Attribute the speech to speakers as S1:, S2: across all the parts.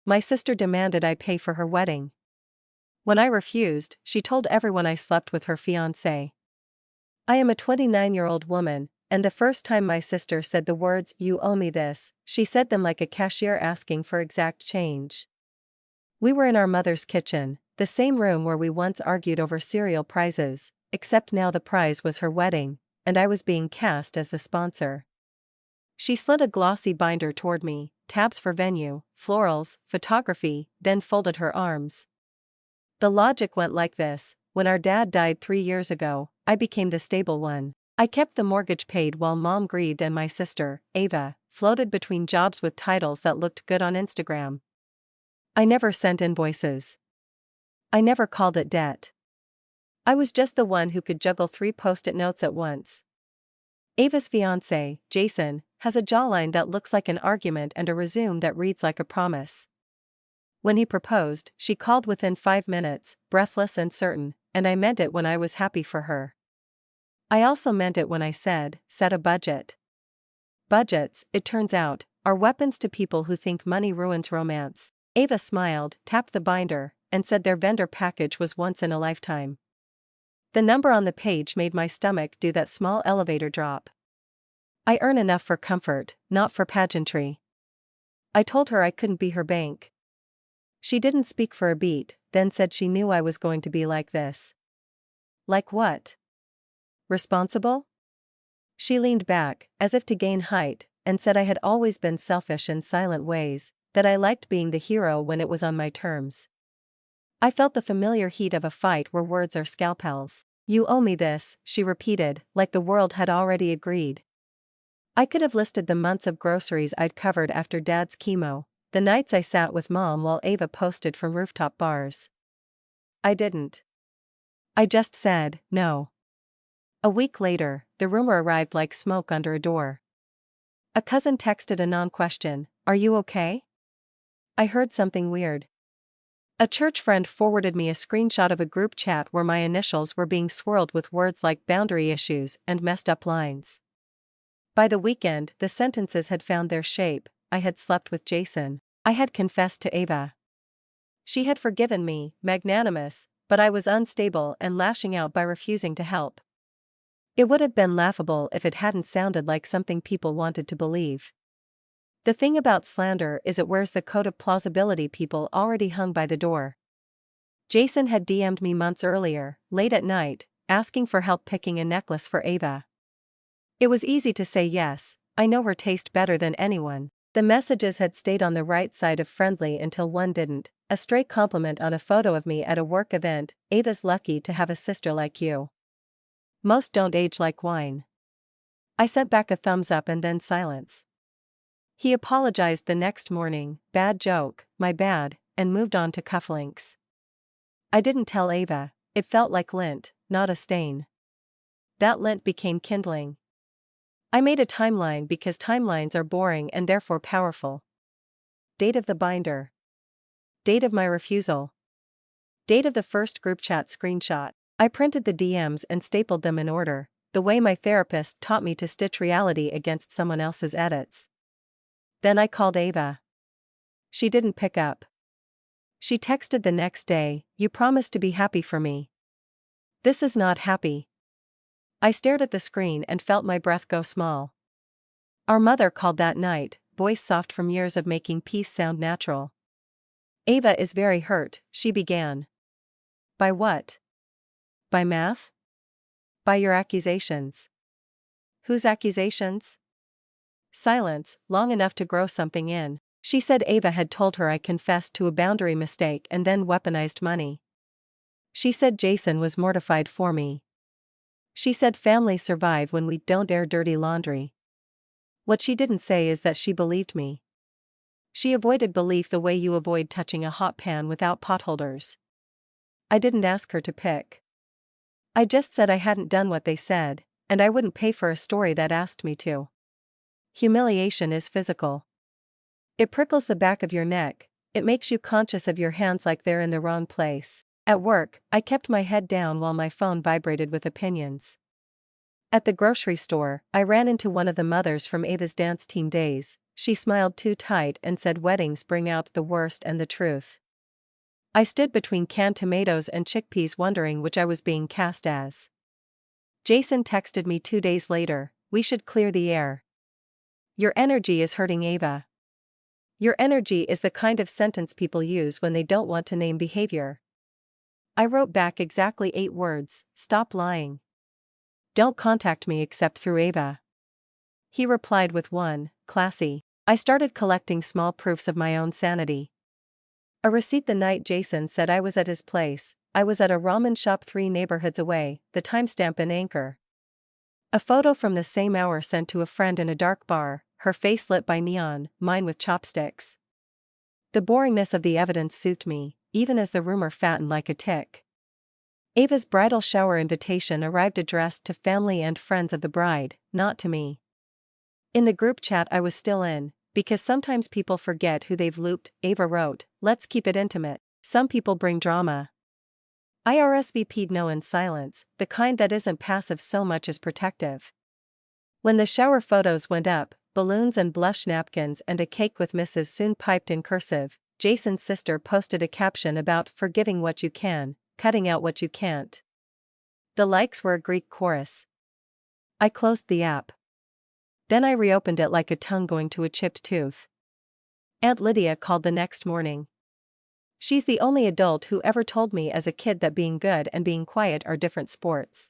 S1: My sister demanded I pay for her wedding. When I refused, she told everyone I slept with her fiancé. I am a 29-year-old woman, and the first time my sister said the words, "You owe me this," she said them like a cashier asking for exact change. We were in our mother's kitchen, the same room where we once argued over cereal prizes, except now the prize was her wedding, and I was being cast as the sponsor. She slid a glossy binder toward me, tabs for venue, florals, photography, then folded her arms. The logic went like this: when our dad died 3 years ago, I became the stable one. I kept the mortgage paid while mom grieved, and my sister, Ava, floated between jobs with titles that looked good on Instagram. I never sent invoices. I never called it debt. I was just the one who could juggle 3 post-it notes at once. Ava's fiancé, Jason, has a jawline that looks like an argument and a resume that reads like a promise. When he proposed, she called within 5 minutes, breathless and certain, and I meant it when I was happy for her. I also meant it when I said, set a budget. Budgets, it turns out, are weapons to people who think money ruins romance. Ava smiled, tapped the binder, and said their vendor package was once in a lifetime. The number on the page made my stomach do that small elevator drop. I earn enough for comfort, not for pageantry. I told her I couldn't be her bank. She didn't speak for a beat, then said she knew I was going to be like this. Like what? Responsible? She leaned back, as if to gain height, and said I had always been selfish in silent ways, that I liked being the hero when it was on my terms. I felt the familiar heat of a fight where words are scalpels. You owe me this, she repeated, like the world had already agreed. I could have listed the months of groceries I'd covered after Dad's chemo, the nights I sat with Mom while Ava posted from rooftop bars. I didn't. I just said, no. A week later, the rumor arrived like smoke under a door. A cousin texted a non-question, "Are you okay?" I heard something weird. A church friend forwarded me a screenshot of a group chat where my initials were being swirled with words like boundary issues and messed up lines. By the weekend, the sentences had found their shape. I had slept with Jason. I had confessed to Ava. She had forgiven me, magnanimous, but I was unstable and lashing out by refusing to help. It would have been laughable if it hadn't sounded like something people wanted to believe. The thing about slander is it wears the coat of plausibility people already hung by the door. Jason had DM'd me months earlier, late at night, asking for help picking a necklace for Ava. It was easy to say yes, I know her taste better than anyone. The messages had stayed on the right side of friendly until one didn't, a stray compliment on a photo of me at a work event, "Ava's lucky to have a sister like you. Most don't age like wine." I sent back a thumbs up and then silence. He apologized the next morning, "Bad joke, my bad," and moved on to cufflinks. I didn't tell Ava, it felt like lint, not a stain. That lint became kindling. I made a timeline because timelines are boring and therefore powerful. Date of the binder. Date of my refusal. Date of the first group chat screenshot. I printed the DMs and stapled them in order, the way my therapist taught me to stitch reality against someone else's edits. Then I called Ava. She didn't pick up. She texted the next day, "You promised to be happy for me." This is not happy. I stared at the screen and felt my breath go small. Our mother called that night, voice soft from years of making peace sound natural. "Ava is very hurt," she began. "By what? By math? By your accusations." "Whose accusations?" Silence, long enough to grow something in. She said Ava had told her I confessed to a boundary mistake and then weaponized money. She said Jason was mortified for me. She said families survive when we don't air dirty laundry. What she didn't say is that she believed me. She avoided belief the way you avoid touching a hot pan without potholders. I didn't ask her to pick. I just said I hadn't done what they said, and I wouldn't pay for a story that asked me to. Humiliation is physical. It prickles the back of your neck, it makes you conscious of your hands like they're in the wrong place. At work, I kept my head down while my phone vibrated with opinions. At the grocery store, I ran into one of the mothers from Ava's dance team days, She smiled too tight and said weddings bring out the worst and the truth. I stood between canned tomatoes and chickpeas wondering which I was being cast as. Jason texted me 2 days later, we should clear the air. Your energy is hurting Ava. Your energy is the kind of sentence people use when they don't want to name behavior. I wrote back exactly 8 words, stop lying. Don't contact me except through Ava. He replied with one, classy. I started collecting small proofs of my own sanity. A receipt the night Jason said I was at his place, I was at a ramen shop 3 neighborhoods away, the timestamp in Anchor. A photo from the same hour sent to a friend in a dark bar, her face lit by neon, mine with chopsticks. The boringness of the evidence soothed me, even as the rumor fattened like a tick. Ava's bridal shower invitation arrived addressed to family and friends of the bride, not to me. In the group chat I was still in, because sometimes people forget who they've looped, Ava wrote, let's keep it intimate. Some people bring drama. I RSVP'd no in silence, the kind that isn't passive so much as protective. When the shower photos went up, balloons and blush napkins and a cake with Mrs. Soon piped in cursive, Jason's sister posted a caption about forgiving what you can, cutting out what you can't. The likes were a Greek chorus. I closed the app. Then I reopened it like a tongue going to a chipped tooth. Aunt Lydia called the next morning. She's the only adult who ever told me as a kid that being good and being quiet are different sports.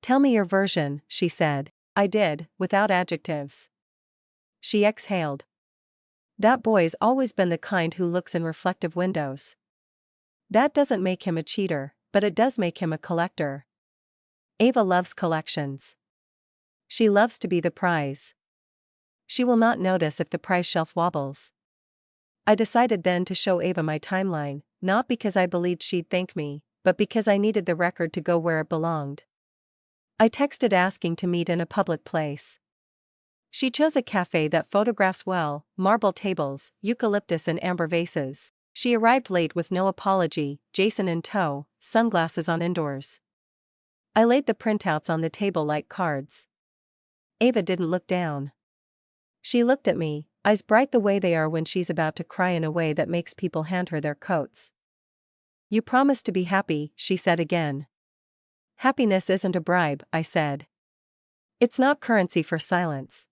S1: Tell me your version, she said. I did, without adjectives. She exhaled. That boy's always been the kind who looks in reflective windows. That doesn't make him a cheater, but it does make him a collector. Ava loves collections. She loves to be the prize. She will not notice if the prize shelf wobbles. I decided then to show Ava my timeline, not because I believed she'd thank me, but because I needed the record to go where it belonged. I texted asking to meet in a public place. She chose a cafe that photographs well, marble tables, eucalyptus and amber vases. She arrived late with no apology, Jason in tow, sunglasses on indoors. I laid the printouts on the table like cards. Ava didn't look down. She looked at me, eyes bright the way they are when she's about to cry in a way that makes people hand her their coats. You promised to be happy, she said again. Happiness isn't a bribe, I said. It's not currency for silence.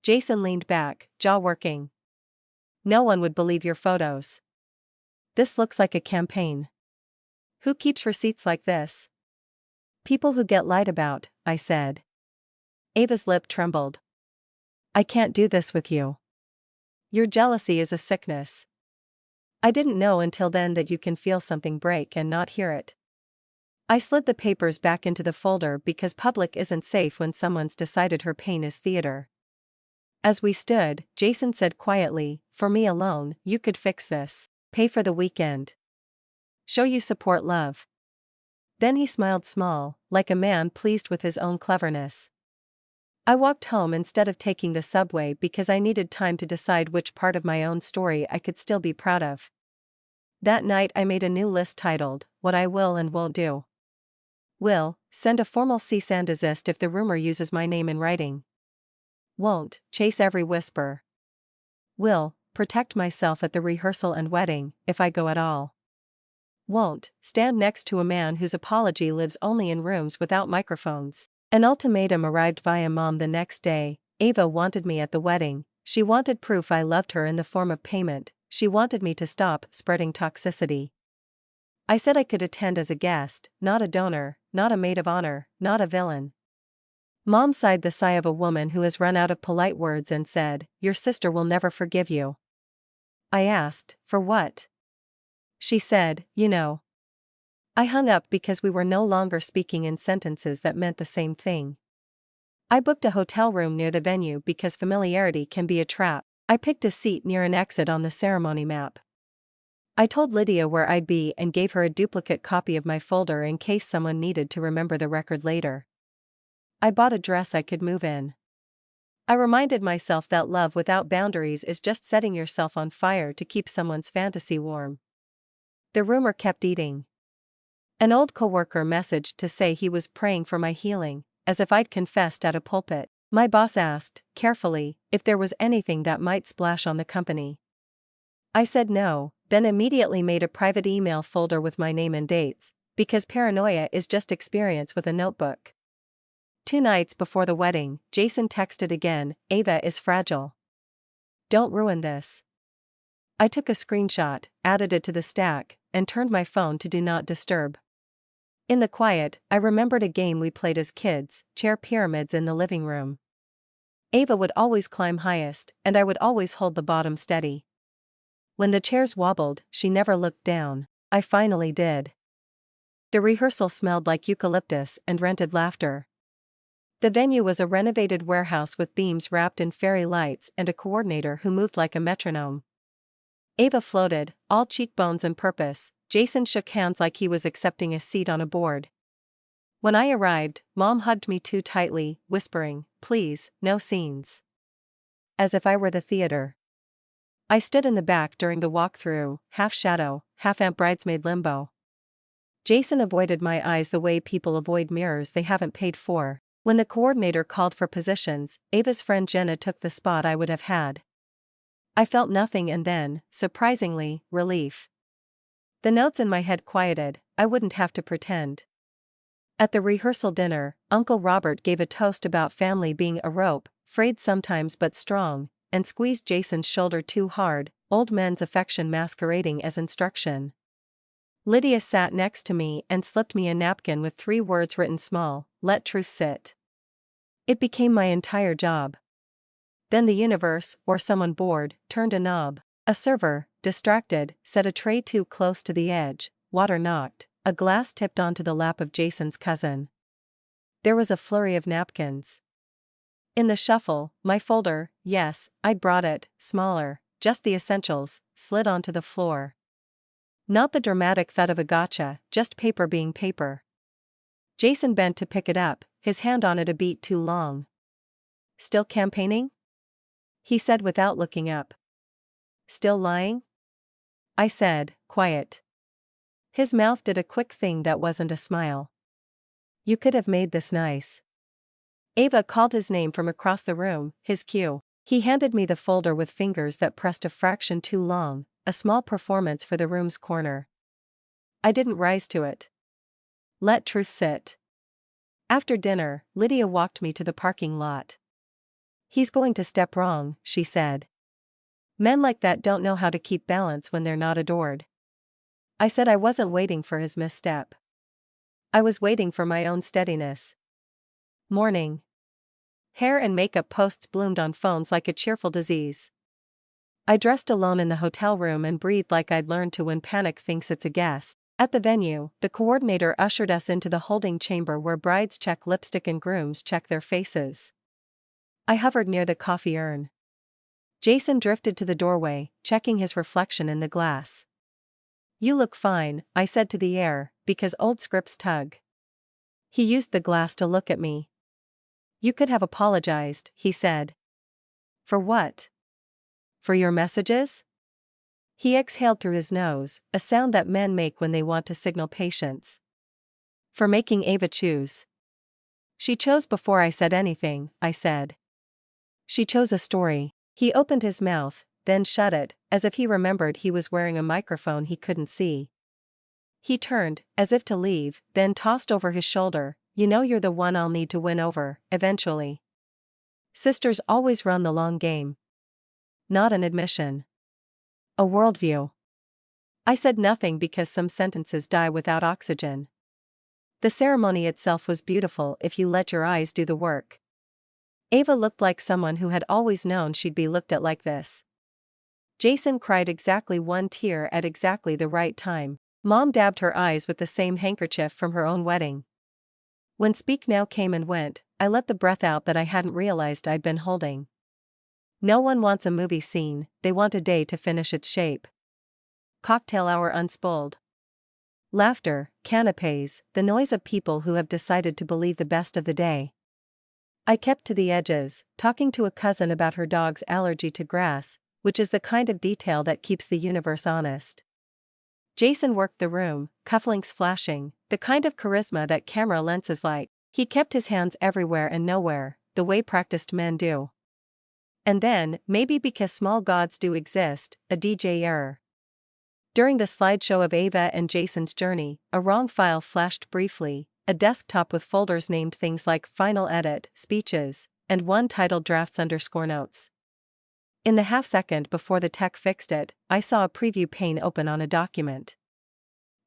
S1: Jason leaned back, jaw working. No one would believe your photos. This looks like a campaign. Who keeps receipts like this? People who get lied about, I said. Ava's lip trembled. I can't do this with you. Your jealousy is a sickness. I didn't know until then that you can feel something break and not hear it. I slid the papers back into the folder because public isn't safe when someone's decided her pain is theater. As we stood, Jason said quietly, for me alone, you could fix this. Pay for the weekend. Show you support love. Then he smiled small, like a man pleased with his own cleverness. I walked home instead of taking the subway because I needed time to decide which part of my own story I could still be proud of. That night I made a new list titled, What I Will and Won't Do. Will, send a formal cease and desist if the rumor uses my name in writing. Won't, chase every whisper. Will, protect myself at the rehearsal and wedding, if I go at all. Won't, stand next to a man whose apology lives only in rooms without microphones. An ultimatum arrived via mom the next day. Ava wanted me at the wedding, she wanted proof I loved her in the form of payment, she wanted me to stop spreading toxicity. I said I could attend as a guest, not a donor, not a maid of honor, not a villain. Mom sighed the sigh of a woman who has run out of polite words and said, your sister will never forgive you. I asked, for what? She said, you know. I hung up because we were no longer speaking in sentences that meant the same thing. I booked a hotel room near the venue because familiarity can be a trap. I picked a seat near an exit on the ceremony map. I told Lydia where I'd be and gave her a duplicate copy of my folder in case someone needed to remember the record later. I bought a dress I could move in. I reminded myself that love without boundaries is just setting yourself on fire to keep someone's fantasy warm. The rumor kept eating. An old coworker messaged to say he was praying for my healing, as if I'd confessed at a pulpit. My boss asked, carefully, if there was anything that might splash on the company. I said no, then immediately made a private email folder with my name and dates, because paranoia is just experience with a notebook. 2 nights before the wedding, Jason texted again, "Ava is fragile. Don't ruin this." I took a screenshot, added it to the stack, and turned my phone to do not disturb. In the quiet, I remembered a game we played as kids, chair pyramids in the living room. Ava would always climb highest, and I would always hold the bottom steady. When the chairs wobbled, she never looked down. I finally did. The rehearsal smelled like eucalyptus and rented laughter. The venue was a renovated warehouse with beams wrapped in fairy lights and a coordinator who moved like a metronome. Ava floated, all cheekbones and purpose. Jason shook hands like he was accepting a seat on a board. When I arrived, Mom hugged me too tightly, whispering, "Please, no scenes." As if I were the theater. I stood in the back during the walkthrough, half shadow, half Aunt Bridesmaid limbo. Jason avoided my eyes the way people avoid mirrors they haven't paid for. When the coordinator called for positions, Ava's friend Jenna took the spot I would have had. I felt nothing and then, surprisingly, relief. The notes in my head quieted, I wouldn't have to pretend. At the rehearsal dinner, Uncle Robert gave a toast about family being a rope, frayed sometimes but strong, and squeezed Jason's shoulder too hard, old men's affection masquerading as instruction. Lydia sat next to me and slipped me a napkin with 3 words written small, "Let truth sit." It became my entire job. Then the universe, or someone bored, turned a knob. A server, distracted, set a tray too close to the edge, water knocked, a glass tipped onto the lap of Jason's cousin. There was a flurry of napkins. In the shuffle, my folder, yes, I'd brought it, smaller, just the essentials, slid onto the floor. Not the dramatic thud of a gotcha, just paper being paper. Jason bent to pick it up, his hand on it a beat too long. "Still campaigning?" he said without looking up. "Still lying?" I said, quiet. His mouth did a quick thing that wasn't a smile. "You could have made this nice." Ava called his name from across the room, his cue. He handed me the folder with fingers that pressed a fraction too long, a small performance for the room's corner. I didn't rise to it. Let truth sit. After dinner, Lydia walked me to the parking lot. "He's going to step wrong," she said. "Men like that don't know how to keep balance when they're not adored." I said I wasn't waiting for his misstep. I was waiting for my own steadiness. Morning. Hair and makeup posts bloomed on phones like a cheerful disease. I dressed alone in the hotel room and breathed like I'd learned to when panic thinks it's a guest. At the venue, the coordinator ushered us into the holding chamber where brides check lipstick and grooms check their faces. I hovered near the coffee urn. Jason drifted to the doorway, checking his reflection in the glass. "You look fine," I said to the air, because old scripts tug. He used the glass to look at me. "You could have apologized," he said. "For what?" "For your messages?" He exhaled through his nose, a sound that men make when they want to signal patience. "For making Ava choose." "She chose before I said anything," I said. "She chose a story." He opened his mouth, then shut it, as if he remembered he was wearing a microphone he couldn't see. He turned, as if to leave, then tossed over his shoulder, "You know you're the one I'll need to win over, eventually. Sisters always run the long game." Not an admission. A worldview. I said nothing because some sentences die without oxygen. The ceremony itself was beautiful if you let your eyes do the work. Ava looked like someone who had always known she'd be looked at like this. Jason cried exactly 1 tear at exactly the right time. Mom dabbed her eyes with the same handkerchief from her own wedding. When Speak Now came and went, I let the breath out that I hadn't realized I'd been holding. No one wants a movie scene, they want a day to finish its shape. Cocktail hour unspooled. Laughter, canapes, the noise of people who have decided to believe the best of the day. I kept to the edges, talking to a cousin about her dog's allergy to grass, which is the kind of detail that keeps the universe honest. Jason worked the room, cufflinks flashing, the kind of charisma that camera lenses like. He kept his hands everywhere and nowhere, the way practiced men do. And then, maybe because small gods do exist, a DJ error. During the slideshow of Ava and Jason's journey, a wrong file flashed briefly, a desktop with folders named things like Final Edit, Speeches, and one titled Drafts_Notes. In the half-second before the tech fixed it, I saw a preview pane open on a document.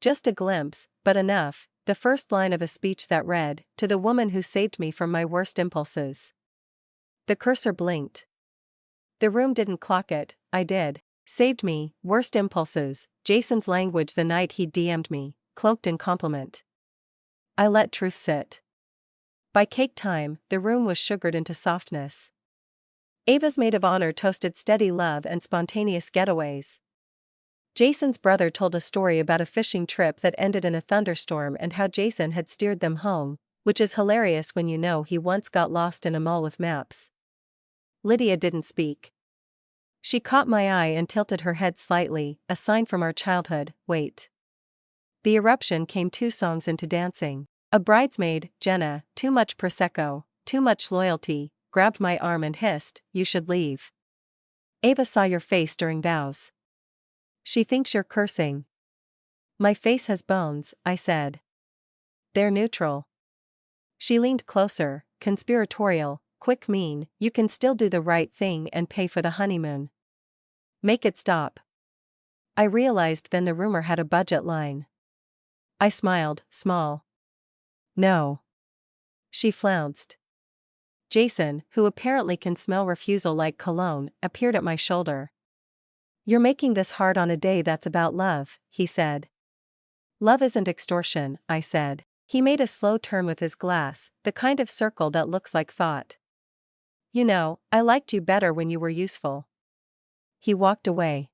S1: Just a glimpse, but enough, the first line of a speech that read, "To the woman who saved me from my worst impulses." The cursor blinked. The room didn't clock it, I did. Saved me, worst impulses, Jason's language the night he'd DM'd me, cloaked in compliment. I let truth sit. By cake time, the room was sugared into softness. Ava's maid of honor toasted steady love and spontaneous getaways. Jason's brother told a story about a fishing trip that ended in a thunderstorm and how Jason had steered them home, which is hilarious when you know he once got lost in a mall with maps. Lydia didn't speak. She caught my eye and tilted her head slightly, a sign from our childhood. Wait. The eruption came 2 songs into dancing. A bridesmaid, Jenna, too much Prosecco, too much loyalty, grabbed my arm and hissed, "You should leave." Ava saw your face during vows. She thinks you're cursing. My face has bones, I said. They're neutral. She leaned closer, conspiratorial, quick mean, you can still do the right thing and pay for the honeymoon. Make it stop. I realized then the rumor had a budget line. I smiled, small. No. She flounced. Jason, who apparently can smell refusal like cologne, appeared at my shoulder. You're making this hard on a day that's about love, he said. Love isn't extortion, I said. He made a slow turn with his glass, the kind of circle that looks like thought. You know, I liked you better when you were useful. He walked away.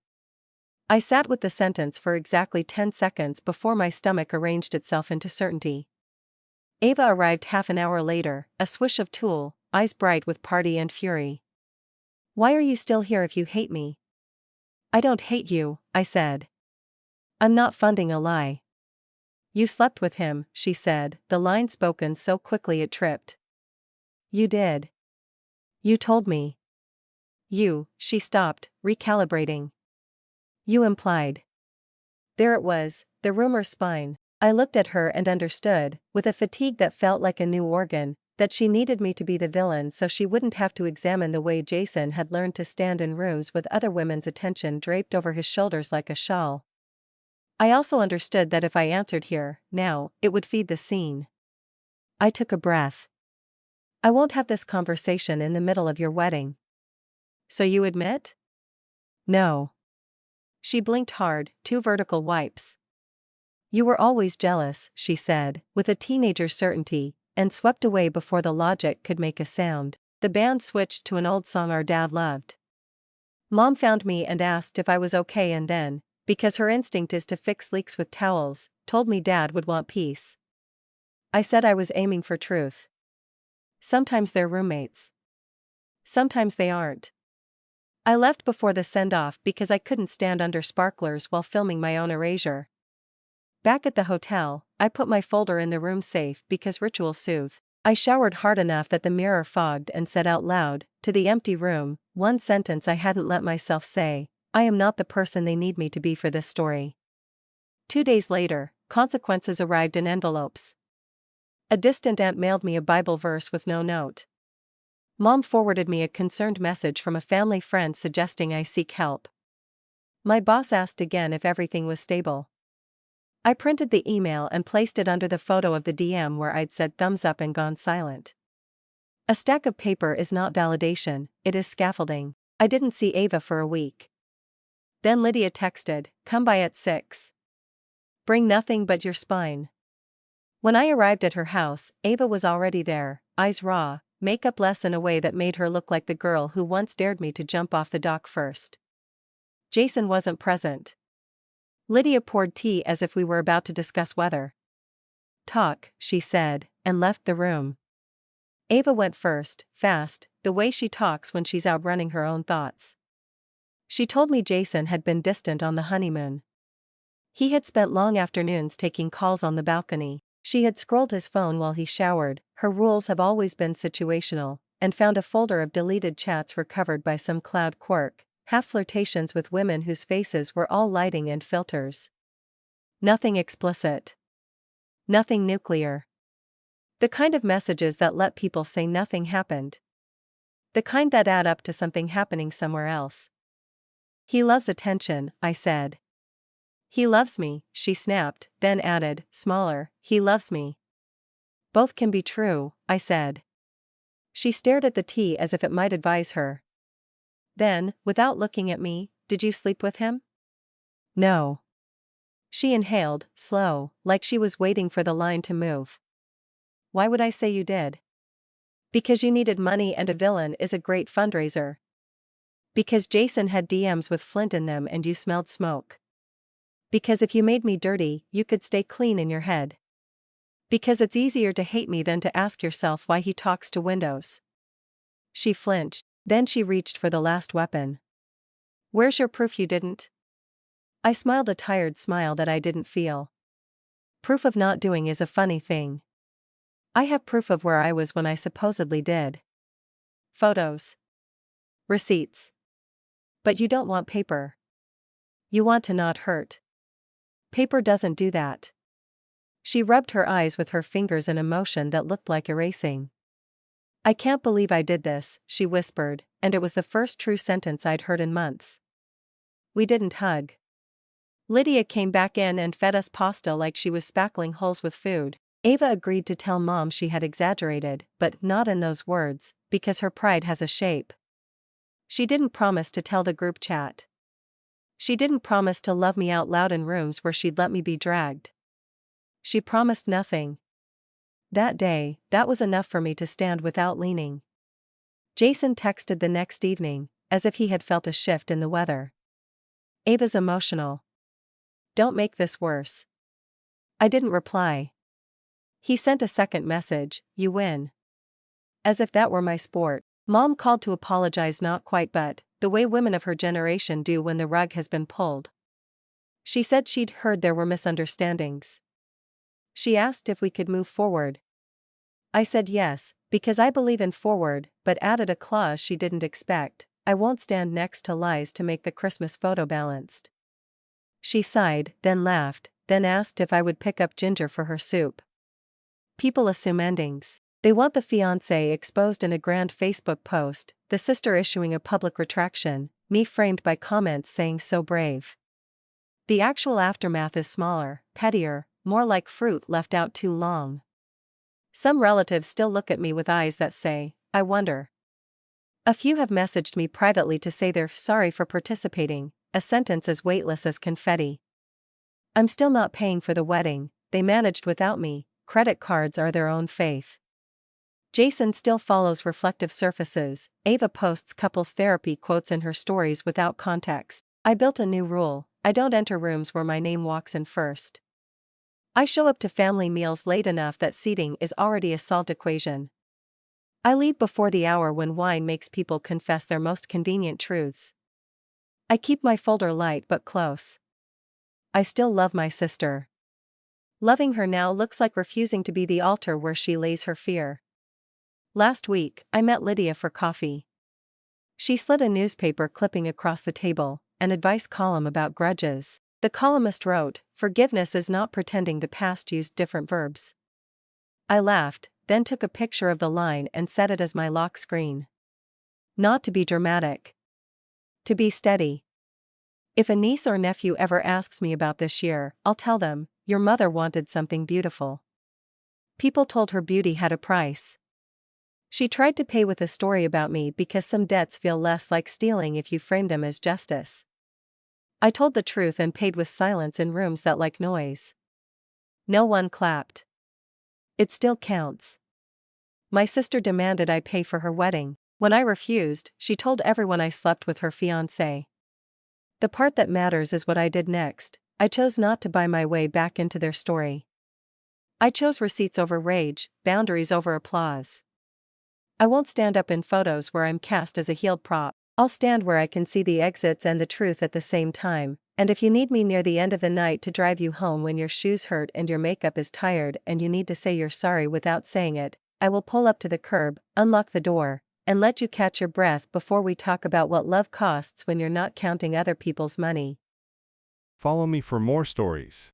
S1: I sat with the sentence for exactly 10 seconds before my stomach arranged itself into certainty. Ava arrived half an hour later, a swish of tulle, eyes bright with party and fury. Why are you still here if you hate me? I don't hate you, I said. I'm not funding a lie. You slept with him, she said, the line spoken so quickly it tripped. You did. You told me. She stopped, recalibrating. You implied. There it was, the rumor's spine. I looked at her and understood, with a fatigue that felt like a new organ, that she needed me to be the villain so she wouldn't have to examine the way Jason had learned to stand in rooms with other women's attention draped over his shoulders like a shawl. I also understood that if I answered here, now, it would feed the scene. I took a breath. I won't have this conversation in the middle of your wedding. So you admit? No. She blinked hard, 2 vertical wipes. You were always jealous, she said, with a teenager's certainty, and swept away before the logic could make a sound. The band switched to an old song our dad loved. Mom found me and asked if I was okay and then, because her instinct is to fix leaks with towels, told me Dad would want peace. I said I was aiming for truth. Sometimes they're roommates. Sometimes they aren't. I left before the send-off because I couldn't stand under sparklers while filming my own erasure. Back at the hotel, I put my folder in the room safe because rituals soothe. I showered hard enough that the mirror fogged and said out loud, to the empty room, one sentence I hadn't let myself say, I am not the person they need me to be for this story. 2 days later, consequences arrived in envelopes. A distant aunt mailed me a Bible verse with no note. Mom forwarded me a concerned message from a family friend suggesting I seek help. My boss asked again if everything was stable. I printed the email and placed it under the photo of the DM where I'd said thumbs up and gone silent. A stack of paper is not validation, it is scaffolding. I didn't see Ava for a week. Then Lydia texted, come by at 6. Bring nothing but your spine. When I arrived at her house, Ava was already there, eyes raw, makeup less in a way that made her look like the girl who once dared me to jump off the dock first. Jason wasn't present. Lydia poured tea as if we were about to discuss weather. Talk, she said, and left the room. Ava went first, fast, the way she talks when she's out running her own thoughts. She told me Jason had been distant on the honeymoon. He had spent long afternoons taking calls on the balcony. She had scrolled his phone while he showered. Her rules have always been situational, and found a folder of deleted chats recovered by some cloud quirk, half flirtations with women whose faces were all lighting and filters. Nothing explicit. Nothing nuclear. The kind of messages that let people say nothing happened. The kind that add up to something happening somewhere else. He loves attention, I said. He loves me, she snapped, then added, smaller, he loves me. Both can be true, I said. She stared at the tea as if it might advise her. Then, without looking at me, did you sleep with him? No. She inhaled, slow, like she was waiting for the line to move. Why would I say you did? Because you needed money and a villain is a great fundraiser. Because Jason had DMs with Flint in them and you smelled smoke. Because if you made me dirty, you could stay clean in your head. Because it's easier to hate me than to ask yourself why he talks to windows. She flinched, then she reached for the last weapon. Where's your proof you didn't? I smiled a tired smile that I didn't feel. Proof of not doing is a funny thing. I have proof of where I was when I supposedly did. Photos. Receipts. But you don't want paper. You want to not hurt. Paper doesn't do that. She rubbed her eyes with her fingers in a motion that looked like erasing. I can't believe I did this, she whispered, and it was the first true sentence I'd heard in months. We didn't hug. Lydia came back in and fed us pasta like she was spackling holes with food. Ava agreed to tell Mom she had exaggerated, but not in those words, because her pride has a shape. She didn't promise to tell the group chat. She didn't promise to love me out loud in rooms where she'd let me be dragged. She promised nothing. That day, that was enough for me to stand without leaning. Jason texted the next evening, as if he had felt a shift in the weather. Ava's emotional. Don't make this worse. I didn't reply. He sent a second message, you win. As if that were my sport. Mom called to apologize, not quite, but the way women of her generation do when the rug has been pulled. She said she'd heard there were misunderstandings. She asked if we could move forward. I said yes, because I believe in forward, but added a clause she didn't expect: I won't stand next to lies to make the Christmas photo balanced. She sighed, then laughed, then asked if I would pick up Ginger for her soup. People assume endings. They want the fiancé exposed in a grand Facebook post, the sister issuing a public retraction, me framed by comments saying so brave. The actual aftermath is smaller, pettier, more like fruit left out too long. Some relatives still look at me with eyes that say, I wonder. A few have messaged me privately to say they're sorry for participating, a sentence as weightless as confetti. I'm still not paying for the wedding, they managed without me, credit cards are their own faith. Jason still follows reflective surfaces. Ava posts couples therapy quotes in her stories without context. I built a new rule: I don't enter rooms where my name walks in first. I show up to family meals late enough that seating is already a solved equation. I leave before the hour when wine makes people confess their most convenient truths. I keep my folder light but close. I still love my sister. Loving her now looks like refusing to be the altar where she lays her fear. Last week, I met Lydia for coffee. She slid a newspaper clipping across the table, an advice column about grudges. The columnist wrote, forgiveness is not pretending the past used different verbs. I laughed, then took a picture of the line and set it as my lock screen. Not to be dramatic. To be steady. If a niece or nephew ever asks me about this year, I'll tell them, your mother wanted something beautiful. People told her beauty had a price. She tried to pay with a story about me because some debts feel less like stealing if you frame them as justice. I told the truth and paid with silence in rooms that like noise. No one clapped. It still counts. My sister demanded I pay for her wedding. When I refused, she told everyone I slept with her fiancé. The part that matters is what I did next. I chose not to buy my way back into their story. I chose receipts over rage, boundaries over applause. I won't stand up in photos where I'm cast as a healed prop. I'll stand where I can see the exits and the truth at the same time, and if you need me near the end of the night to drive you home when your shoes hurt and your makeup is tired and you need to say you're sorry without saying it, I will pull up to the curb, unlock the door, and let you catch your breath before we talk about what love costs when you're not counting other people's money.
S2: Follow me for more stories.